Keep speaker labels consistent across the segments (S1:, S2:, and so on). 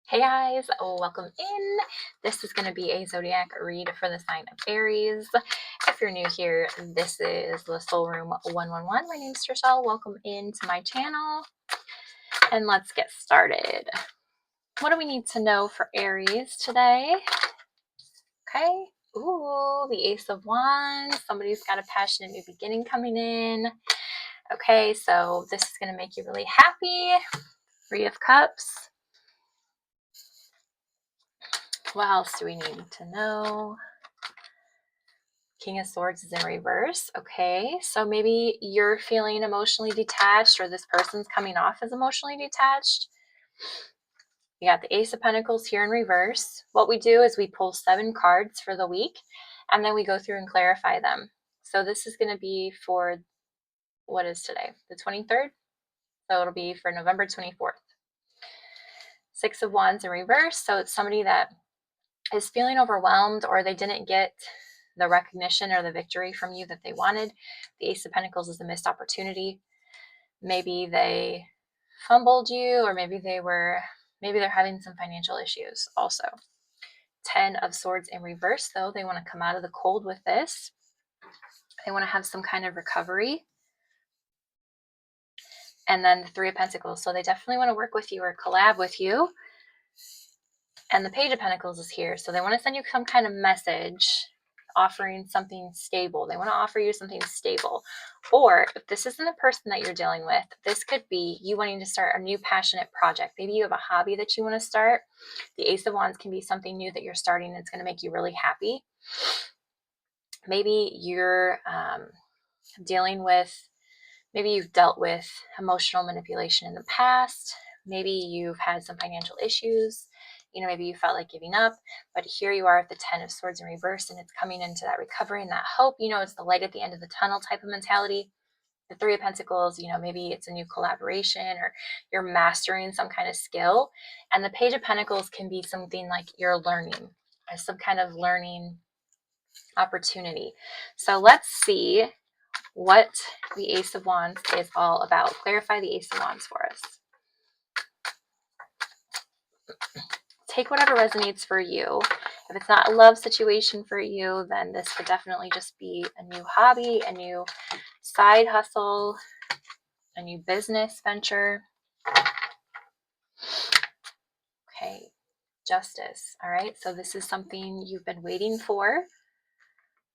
S1: Hey guys, welcome in. This is going to be a zodiac read for the sign of Aries. If you're new here, this is the Soul Room 111. My name's Trishelle. Welcome into my channel and let's get started. What do we need to know for Aries today? Okay. Ooh, the Ace of Wands. Somebody's got a passionate new beginning coming in. Okay, so this is going to make you really happy. Three of Cups. What else do we need to know? King of Swords is in reverse. Okay, so maybe you're feeling emotionally detached or this person's coming off as emotionally detached. You got the Ace of Pentacles here in reverse. What we do is we pull 7 cards for the week and then we go through and clarify them. So this is going to be for, what is today? The 23rd? So it'll be for November 24th. 6 of Wands in reverse. So it's somebody that is feeling overwhelmed or they didn't get the recognition or the victory from you that they wanted. The Ace of Pentacles is a missed opportunity. Maybe they fumbled you, or maybe they're having some financial issues also. 10 of Swords in reverse, though. They want to come out of the cold with this. They want to have some kind of recovery. And then the 3 of Pentacles. So they definitely want to work with you or collab with you. And the Page of Pentacles is here. So they want to send you some kind of message offering something stable. They want to offer you something stable. Or if this isn't the person that you're dealing with, this could be you wanting to start a new passionate project. Maybe you have a hobby that you want to start. The Ace of Wands can be something new that you're starting that's going to make you really happy. Maybe you're maybe you've dealt with emotional manipulation in the past. Maybe you've had some financial issues. Maybe you felt like giving up, but here you are at the 10 of Swords in reverse, and it's coming into that recovery and that hope. It's the light at the end of the tunnel type of mentality. The 3 of Pentacles, maybe it's a new collaboration or you're mastering some kind of skill. And the Page of Pentacles can be something like you're learning, some kind of learning opportunity. So let's see what the Ace of Wands is all about. Clarify the Ace of Wands for us. Take whatever resonates for you. If it's not a love situation for you, then this could definitely just be a new hobby, a new side hustle, a new business venture. Okay, Justice. All right, so this is something you've been waiting for.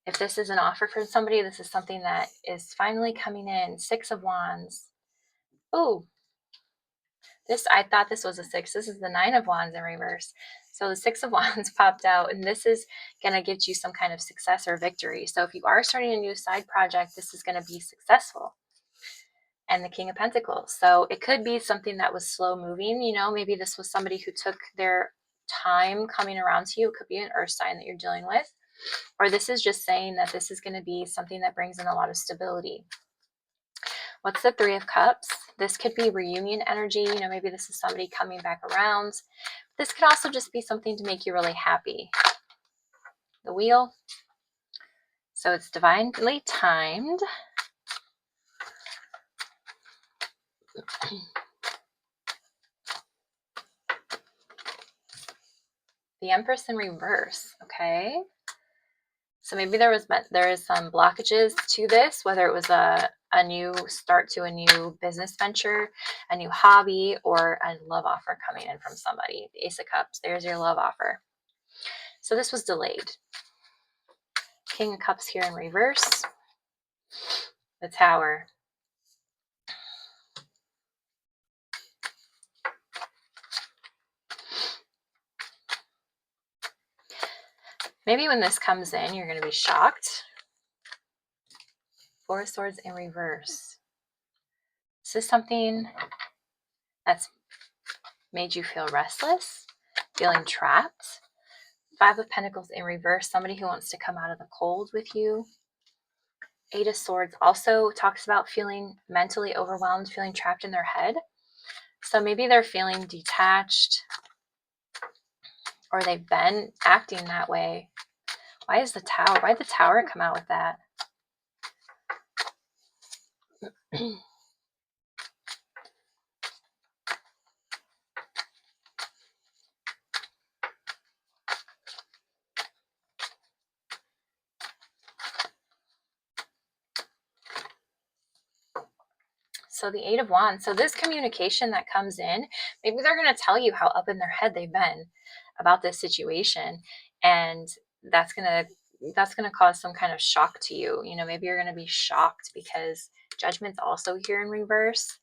S1: If this is an offer from somebody, this is something that is finally coming in. 6 of Wands. Oh, I thought this was a 6. This is the 9 of Wands in reverse. So the 6 of Wands popped out, and this is going to get you some kind of success or victory. So if you are starting a new side project, this is going to be successful. And the King of Pentacles. So it could be something that was slow moving. Maybe this was somebody who took their time coming around to you. It could be an earth sign that you're dealing with. Or this is just saying that this is going to be something that brings in a lot of stability. What's the 3 of Cups? This could be reunion energy. Maybe this is somebody coming back around. This could also just be something to make you really happy. The Wheel. So it's divinely timed. The Empress in reverse. Okay. So maybe there is some blockages to this, whether it was a new start to a new business venture, a new hobby, or a love offer coming in from somebody. The Ace of Cups, there's your love offer. So this was delayed. King of Cups here in reverse. The Tower. Maybe when this comes in, you're going to be shocked. 4 of Swords in reverse. Is this something that's made you feel restless, feeling trapped? 5 of Pentacles in reverse, somebody who wants to come out of the cold with you. 8 of Swords also talks about feeling mentally overwhelmed, feeling trapped in their head. So maybe they're feeling detached or they've been acting that way. Why is the Tower? Why did the Tower come out with that? So the Eight of Wands. So this communication that comes in, maybe they're going to tell you how up in their head they've been about this situation. And that's going to cause some kind of shock to you. You know, maybe you're going to be shocked because Judgment's also here in reverse.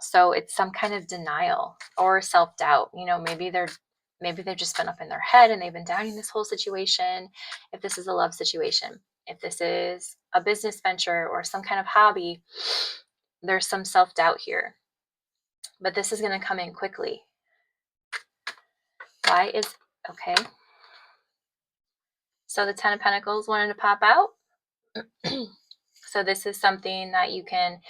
S1: So it's some kind of denial or self-doubt. You know, maybe they've just been up in their head and they've been doubting this whole situation. If this is a love situation, if this is a business venture or some kind of hobby, there's some self-doubt here. But this is going to come in quickly. Why is, okay. So the Ten of Pentacles wanted to pop out. So this is something that you can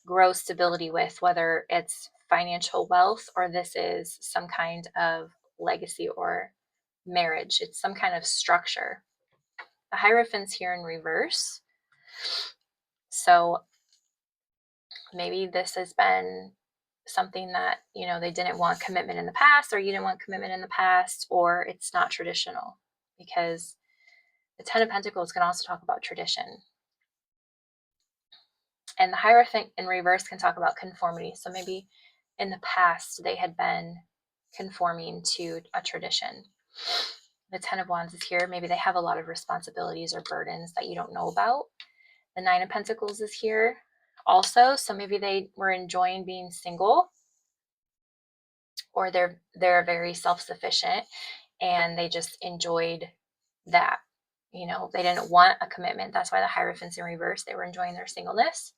S1: grow stability with, whether it's financial wealth or this is some kind of legacy or marriage. It's some kind of structure. The Hierophant's here in reverse. So maybe this has been something that, you know, they didn't want commitment in the past, or you didn't want commitment in the past, or it's not traditional, because the Ten of Pentacles can also talk about tradition. And the Hierophant in reverse can talk about conformity. So maybe in the past they had been conforming to a tradition. The Ten of Wands is here. Maybe they have a lot of responsibilities or burdens that you don't know about. The Nine of Pentacles is here also. So maybe they were enjoying being single, or they're very self-sufficient and they just enjoyed that. You know, they didn't want a commitment. That's why the Hierophant's in reverse. They were enjoying their singleness.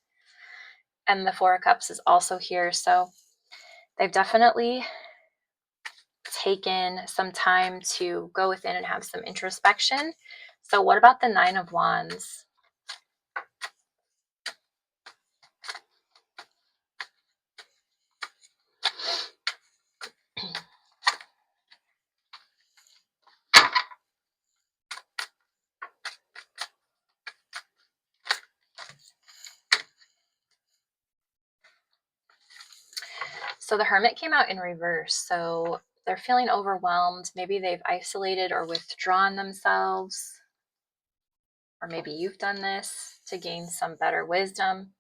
S1: And the Four of Cups is also here. So they've definitely taken some time to go within and have some introspection. So what about the Nine of Wands? So the Hermit came out in reverse. So they're feeling overwhelmed. Maybe they've isolated or withdrawn themselves. Or maybe you've done this to gain some better wisdom.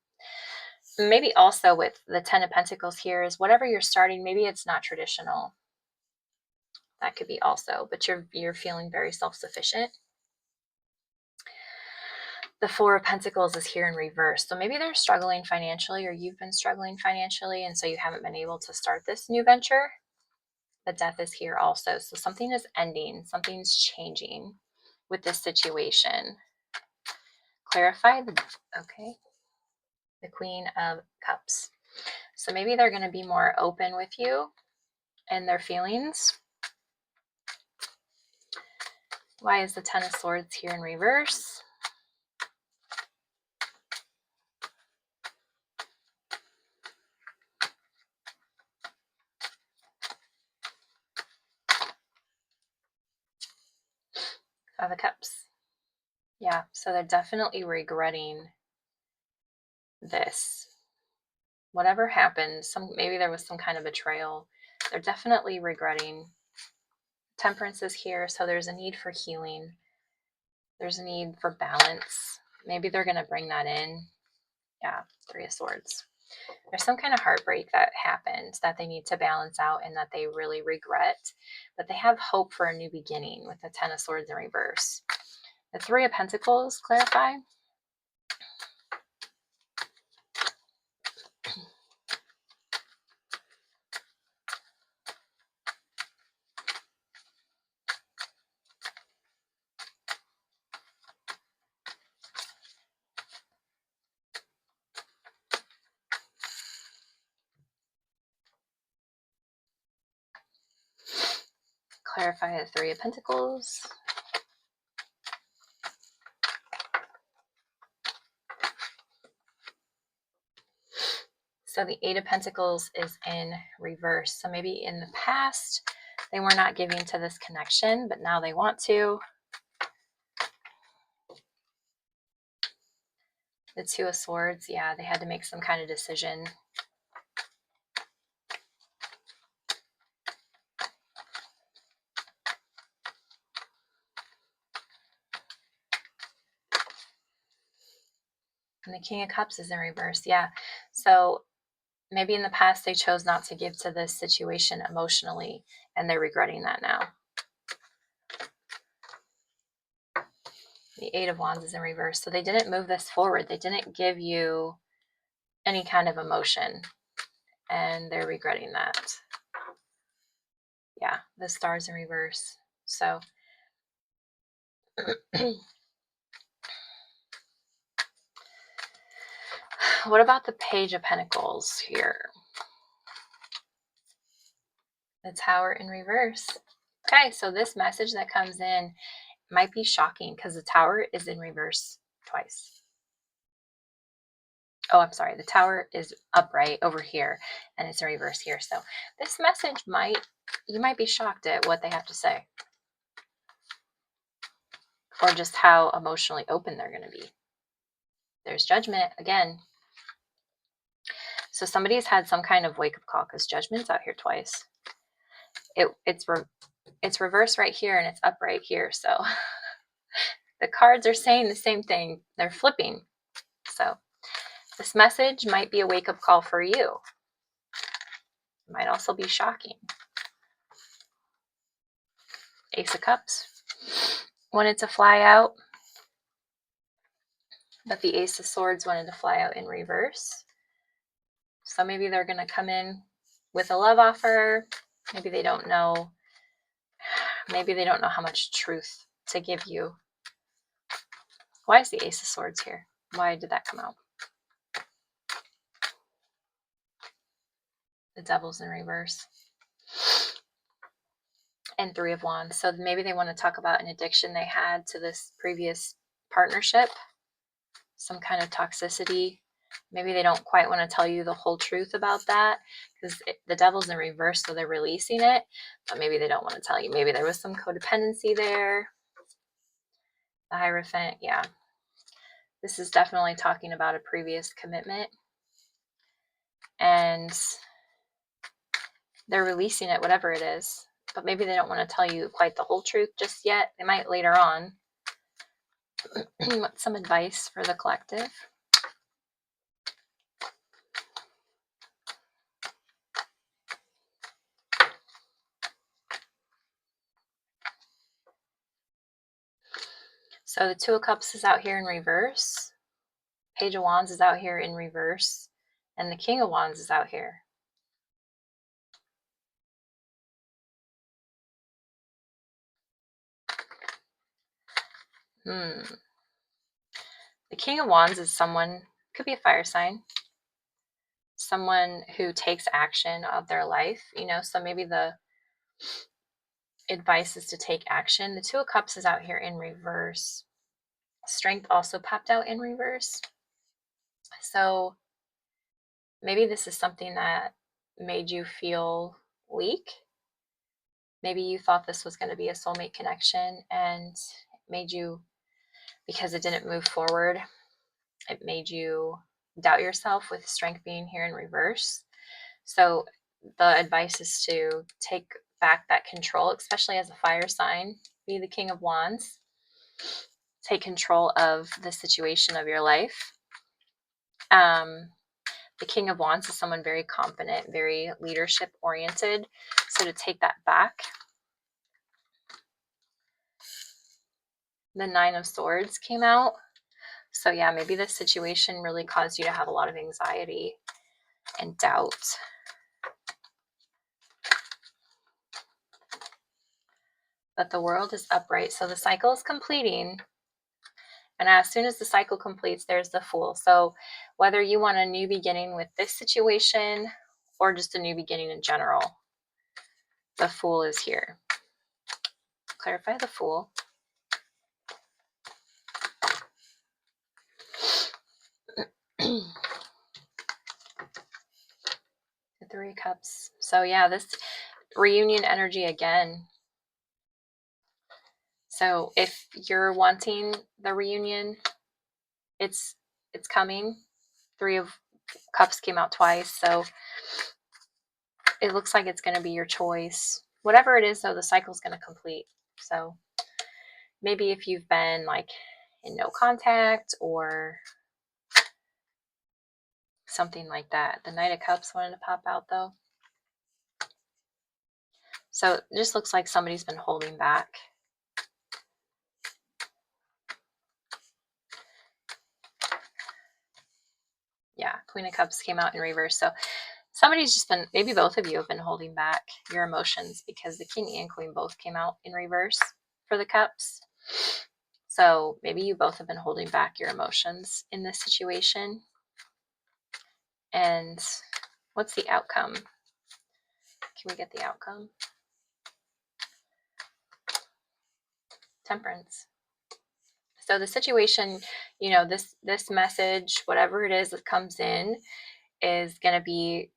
S1: Maybe also with the Ten of Pentacles here is whatever you're starting, maybe it's not traditional. That could be also, but you're feeling very self-sufficient. The Four of Pentacles is here in reverse. So maybe they're struggling financially, or you've been struggling financially, and so you haven't been able to start this new venture. The Death is here also. So something is ending, something's changing with this situation. Clarify the, okay, the Queen of Cups. So maybe they're going to be more open with you and their feelings. Why is the Ten of Swords here in reverse? Five of Cups. Yeah, so they're definitely regretting this. Whatever happened, maybe there was some kind of betrayal. They're definitely regretting. Temperance is here, so there's a need for healing. There's a need for balance. Maybe they're going to bring that in. Yeah, Three of Swords. There's some kind of heartbreak that happened that they need to balance out and that they really regret. But they have hope for a new beginning with the Ten of Swords in reverse. The Three of Pentacles, clarify. Clarify the Three of Pentacles. So the Eight of Pentacles is in reverse. So maybe in the past, they were not giving to this connection, but now they want to. The Two of Swords, yeah, they had to make some kind of decision. And the King of Cups is in reverse, yeah. So maybe in the past they chose not to give to this situation emotionally, and they're regretting that now. The Eight of Wands is in reverse. So they didn't move this forward. They didn't give you any kind of emotion, and they're regretting that. Yeah, the Star's in reverse. So what about the Page of Pentacles here? The Tower in reverse. Okay, so this message that comes in might be shocking because the Tower is in reverse twice. Oh, I'm sorry. The Tower is upright over here and it's in reverse here. So this message you might be shocked at what they have to say, or just how emotionally open they're going to be. There's Judgment again. So somebody's had some kind of wake-up call because Judgment's out here twice. It's reversed right here and it's upright here. So the cards are saying the same thing. They're flipping. So this message might be a wake-up call for you. It might also be shocking. Ace of Cups wanted to fly out, but the Ace of Swords wanted to fly out in reverse. So maybe they're going to come in with a love offer. Maybe they don't know. Maybe they don't know how much truth to give you. Why is the Ace of Swords here? Why did that come out? The Devil's in reverse. And Three of Wands. So maybe they want to talk about an addiction they had to this previous partnership, some kind of toxicity. Maybe they don't quite want to tell you the whole truth about that because the Devil's in reverse, so they're releasing it, but maybe they don't want to tell you. Maybe there was some codependency there. The Hierophant, yeah. This is definitely talking about a previous commitment, and they're releasing it, whatever it is, but maybe they don't want to tell you quite the whole truth just yet. They might later on. Some advice for the collective. So the Two of Cups is out here in reverse. Page of Wands is out here in reverse. And the King of Wands is out here. The King of Wands is someone, could be a fire sign, someone who takes action of their life, so maybe the advice is to take action. The Two of Cups is out here in reverse. Strength also popped out in reverse. So maybe this is something that made you feel weak. Maybe you thought this was going to be a soulmate connection and made you, because it didn't move forward, it made you doubt yourself with Strength being here in reverse. So the advice is to take back that control, especially as a fire sign. Be the King of Wands. Take control of the situation of your life. The King of Wands is someone very confident, very leadership oriented. So to take that back. The Nine of Swords came out. So yeah, maybe this situation really caused you to have a lot of anxiety and doubt. But the World is upright. So the cycle is completing. And as soon as the cycle completes, there's the Fool. So whether you want a new beginning with this situation or just a new beginning in general, the Fool is here. Clarify the Fool. The Three of Cups. So yeah, this reunion energy again. So if you're wanting the reunion, it's coming. Three of Cups came out twice, so it looks like it's going to be your choice. Whatever it is, though, the cycle's going to complete. So maybe if you've been like in no contact or something like that. The Knight of Cups wanted to pop out though. So it just looks like somebody's been holding back. Yeah, Queen of Cups came out in reverse. So somebody's just been, maybe both of you have been holding back your emotions because the King and Queen both came out in reverse for the Cups. So maybe you both have been holding back your emotions in this situation. And what's the outcome? Can we get the outcome? Temperance. So the situation, you know, this message, whatever it is that comes in, is going to be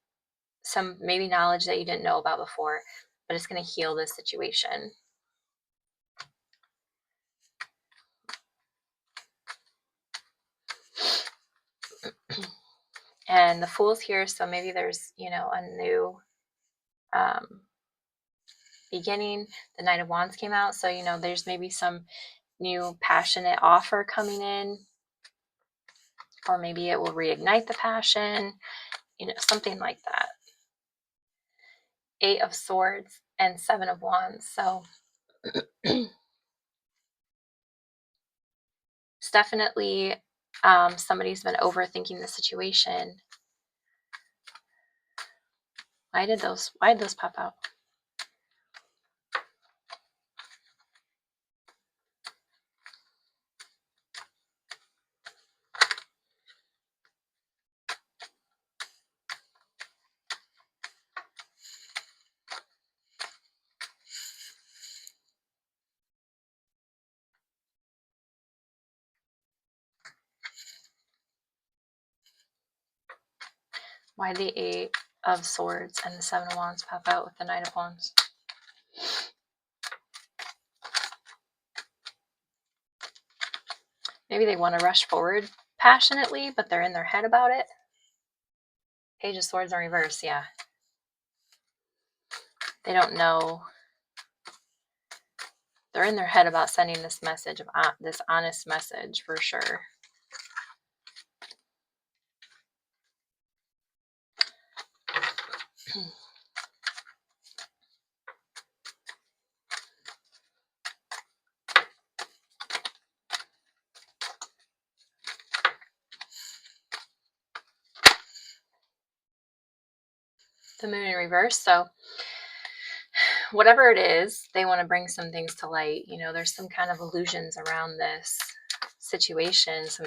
S1: some maybe knowledge that you didn't know about before, but it's going to heal this situation. And the Fool's here, so maybe there's, you know, a new beginning. The Knight of Wands came out, so, you know, there's maybe some new passionate offer coming in, or maybe it will reignite the passion, you know, something like that. 8 of Swords and 7 of Wands. So it's definitely somebody's been overthinking the situation. Why did those pop out? Why the 8 of Swords and the 7 of Wands pop out with the Knight of Wands? Maybe they want to rush forward passionately, but they're in their head about it. Page of Swords in reverse, yeah. They don't know. They're in their head about sending this message, of this honest message, for sure. The Moon in reverse, so whatever it is, they want to bring some things to light. You know, there's some kind of illusions around this situation, some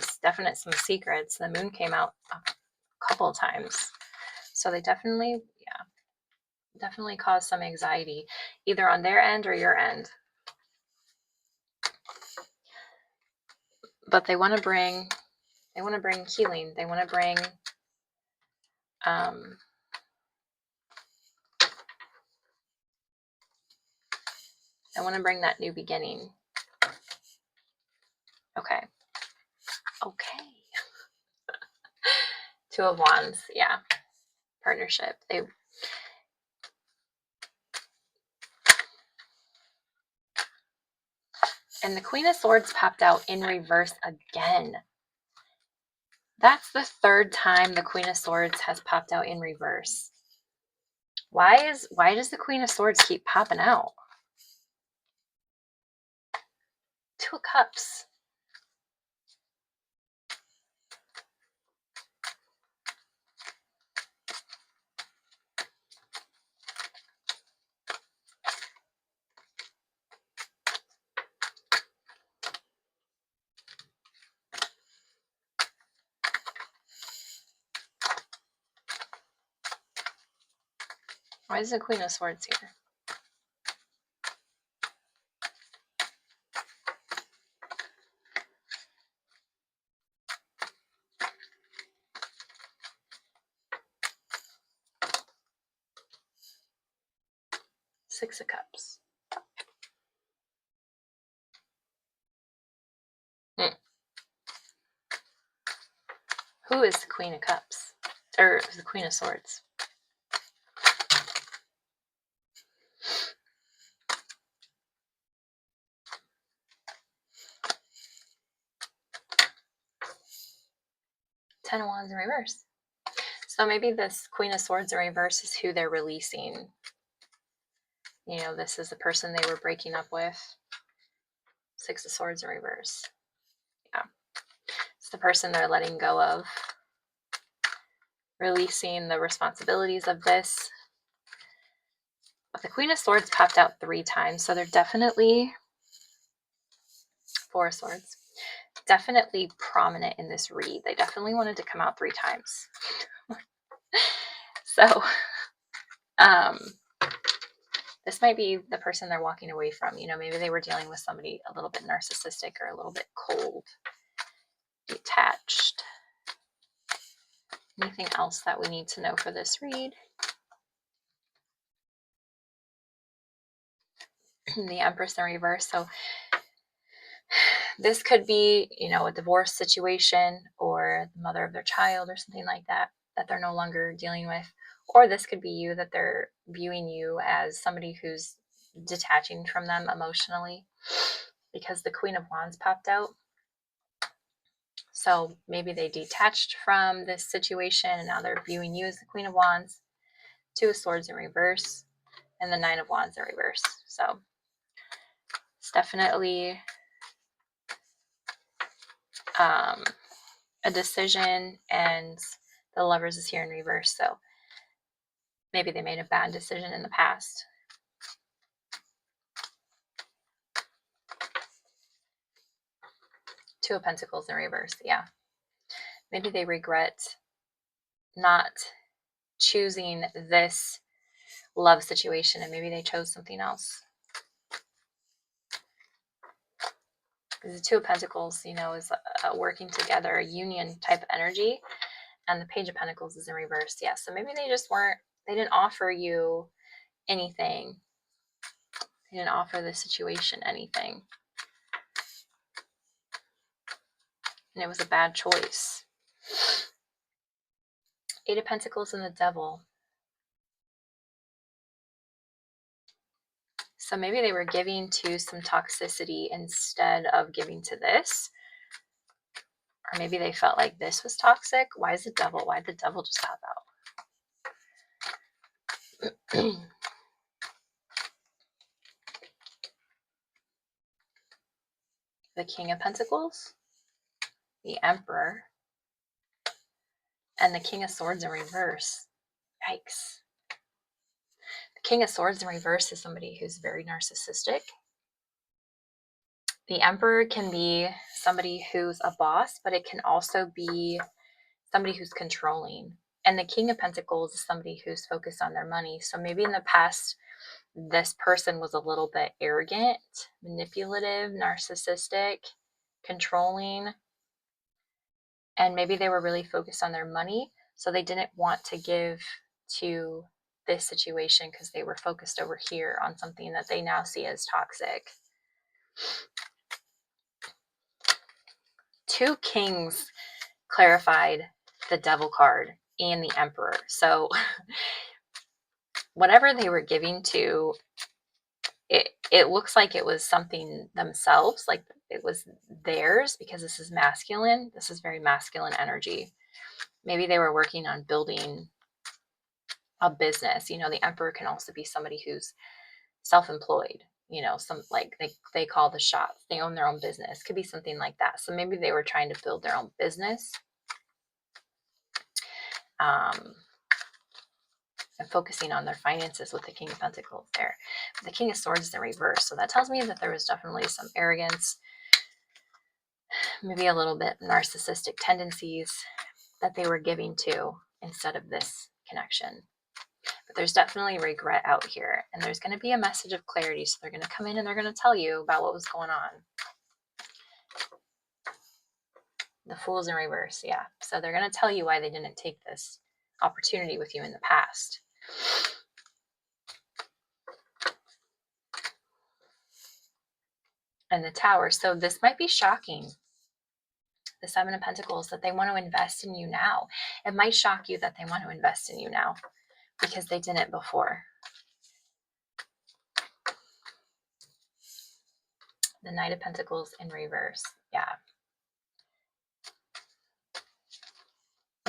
S1: secrets. The Moon came out a couple of times, so they definitely cause some anxiety, either on their end or your end. But they want to bring healing. They want to bring that new beginning. Okay. Two of Wands, yeah. Partnership. And the Queen of Swords popped out in reverse again. That's the 3rd time the Queen of Swords has popped out in reverse. Why does the Queen of Swords keep popping out? 2 of Cups. Why is the Queen of Swords here? Six of Cups. Who is the Queen of Cups? Or the Queen of Swords? Ten of Wands in reverse. So maybe this Queen of Swords in reverse is who they're releasing. You know, this is the person they were breaking up with. Six of Swords in reverse. Yeah. It's the person they're letting go of. Releasing the responsibilities of this. But the Queen of Swords popped out 3 times. So they're definitely... Four of Swords. Definitely prominent in this read. They definitely wanted to come out 3 times. So, this might be the person they're walking away from. You know, maybe they were dealing with somebody a little bit narcissistic or a little bit cold, detached. Anything else that we need to know for this read? The Empress in reverse. So this could be, you know, a divorce situation or the mother of their child or something like that, that they're no longer dealing with. Or this could be you, that they're viewing you as somebody who's detaching from them emotionally, because the Queen of Wands popped out. So maybe they detached from this situation and now they're viewing you as the Queen of Wands. Two of Swords in reverse and the Nine of Wands in reverse. So it's definitely a decision, and the Lovers is here in reverse. So maybe they made a bad decision in the past. Two of Pentacles in reverse. Yeah. Maybe they regret not choosing this love situation and maybe they chose something else. Because the Two of Pentacles, you know, is working together, a union type energy. And the Page of Pentacles is in reverse. Yeah, so maybe they just weren't, they didn't offer you anything. They didn't offer the situation anything. And it was a bad choice. Eight of Pentacles and the Devil. So maybe they were giving to some toxicity instead of giving to this. Or maybe they felt like this was toxic. Why is the Devil? Why did the Devil just pop out? The King of Pentacles, the Emperor, and the King of Swords in reverse. Yikes. The King of Swords in reverse is somebody who's very narcissistic. The Emperor can be somebody who's a boss, but it can also be somebody who's controlling. And the King of Pentacles is somebody who's focused on their money. So maybe in the past, this person was a little bit arrogant, manipulative, narcissistic, controlling. And maybe they were really focused on their money. So they didn't want to give to this situation because they were focused over here on something that they now see as toxic. Two Kings clarified the Devil card and the Emperor. So whatever they were giving to, it looks like it was something themselves, like it was theirs, because this is masculine. This is very masculine energy. Maybe they were working on building a business. You know, the Emperor can also be somebody who's self-employed. You know, some like they call the shots. They own their own business. Could be something like that. So maybe they were trying to build their own business. And focusing on their finances with the King of Pentacles there. But the King of Swords is in reverse. So that tells me that there was definitely some arrogance, maybe a little bit narcissistic tendencies that they were giving to instead of this connection. But there's definitely regret out here. And there's going to be a message of clarity. So they're going to come in and they're going to tell you about what was going on. The Fool's in reverse. Yeah. So they're going to tell you why they didn't take this opportunity with you in the past. And the Tower. So this might be shocking. The Seven of Pentacles, that they want to invest in you now. It might shock you that they want to invest in you now because they didn't before. The Knight of Pentacles in reverse. Yeah.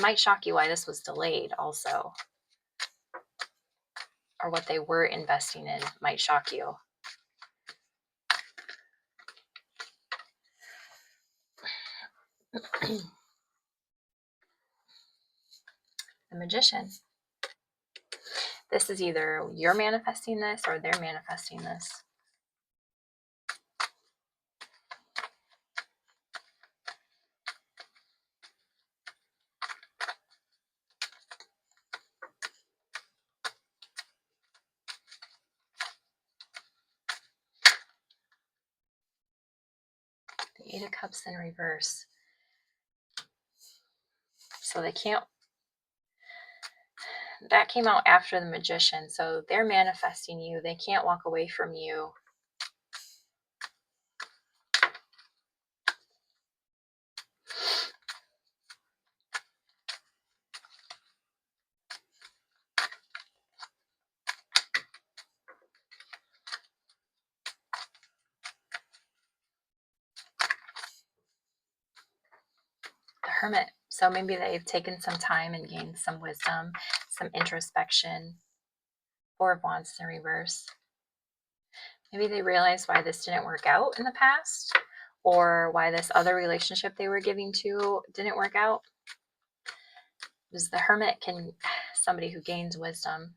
S1: might shock you why this was delayed also. Or what they were investing in might shock you. The Magician. This is either you're manifesting this or they're manifesting this. The Eight of Cups in reverse. So they can't, that came out after the Magician. So they're manifesting you. They can't walk away from you. The Hermit. So maybe they've taken some time and gained some wisdom, some introspection. Four of Wands is in reverse. Maybe they realized why this didn't work out in the past, or why this other relationship they were giving to didn't work out. Because the Hermit can, somebody who gains wisdom.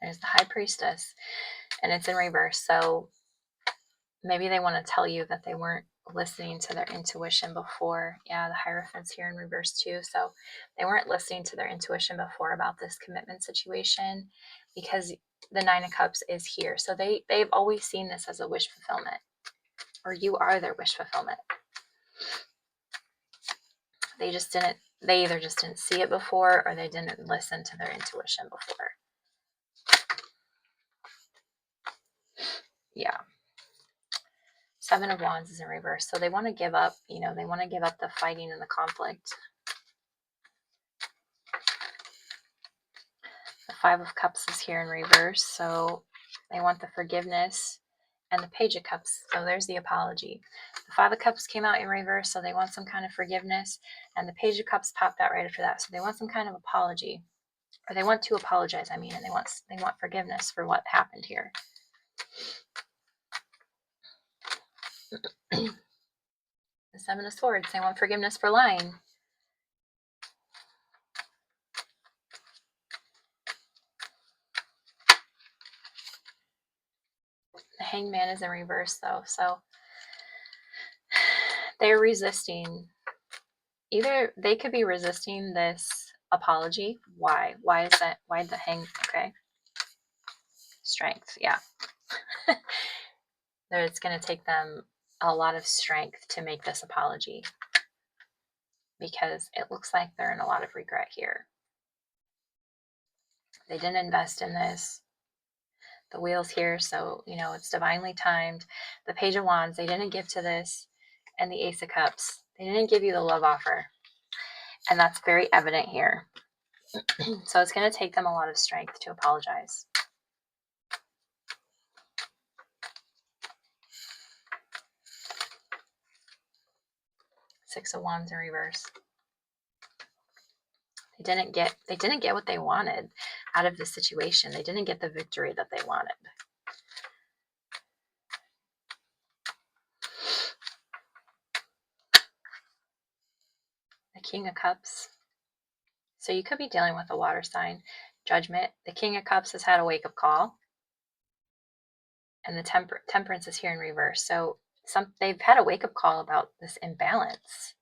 S1: There's the High Priestess, and it's in reverse. So maybe they want to tell you that they weren't listening to their intuition before. Yeah, the Hierophant's here in reverse too. So they weren't listening to their intuition before about this commitment situation, because the Nine of Cups is here. So they've always seen this as a wish fulfillment, or you are their wish fulfillment. They either just didn't see it before, or they didn't listen to their intuition before. Yeah. Seven of Wands is in reverse. So they want to give up, they want to give up the fighting and the conflict. The Five of Cups is here in reverse. So they want the forgiveness, and the Page of Cups. So there's the apology. The Five of Cups came out in reverse. So they want some kind of forgiveness, and the Page of Cups popped out right after that. So they want some kind of apology, or they want to apologize. And they want forgiveness for what happened here. The Seven of Swords, they want forgiveness for lying. The Hangman is in reverse though, so they're resisting. Either they could be resisting this apology. Why? Why is that? Why the hang? Okay. Strength, yeah. It's going to take them a lot of strength to make this apology, because it looks like they're in a lot of regret here. They didn't invest in this. The Wheel's here, so it's divinely timed. The Page of Wands, they didn't give to this, and the Ace of Cups, they didn't give you the love offer, and that's very evident here. So it's going to take them a lot of strength to apologize. Six of Wands in reverse. They didn't get what they wanted out of the situation. They didn't get the victory that they wanted. The King of Cups. So you could be dealing with a water sign. Judgment. The King of Cups has had a wake-up call. And the Temperance is here in reverse. So they've had a wake-up call about this imbalance.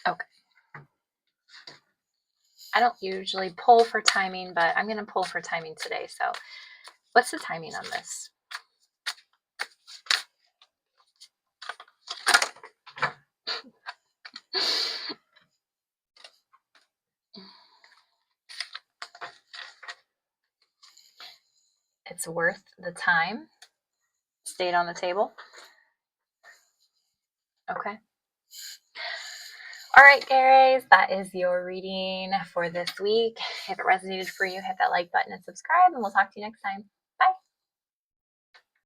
S1: Okay. I don't usually pull for timing, but I'm going to pull for timing today. So what's the timing on this? It's worth the time. Stayed on the table. Okay. All right, Aries, that is your reading for this week. If it resonated for you, hit that like button and subscribe, and we'll talk to you next time.